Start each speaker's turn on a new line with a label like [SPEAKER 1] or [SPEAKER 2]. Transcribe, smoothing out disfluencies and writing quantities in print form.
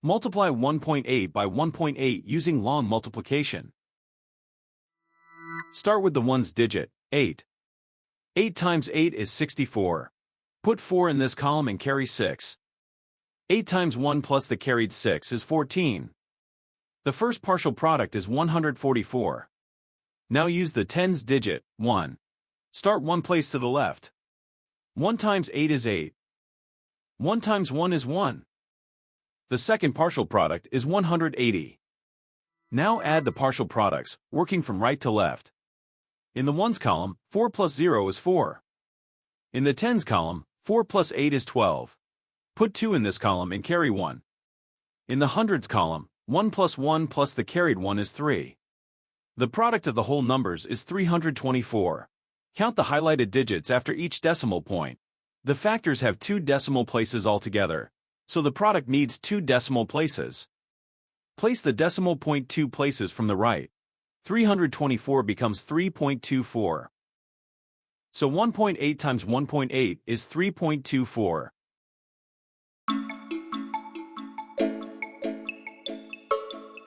[SPEAKER 1] Multiply 1.8 by 1.8 using long multiplication. Start with the ones digit, 8. 8 times 8 is 64. Put 4 in this column and carry 6. 8 times 1 plus the carried 6 is 14. The first partial product is 144. Now use the tens digit, 1. Start one place to the left. 1 times 8 is 8. 1 times 1 is 1. The second partial product is 180. Now add the partial products, working from right to left. In the ones column, 4 plus 0 is 4. In the tens column, 4 plus 8 is 12. Put 2 in this column and carry 1. In the hundreds column, 1 plus the carried 1 is 3. The product of the whole numbers is 324. Count the highlighted digits after each decimal point. The factors have 2 decimal places altogether, so the product needs 2 decimal places. Place the decimal point 2 places from the right. 324 becomes 3.24. So 1.8 times 1.8 is 3.24.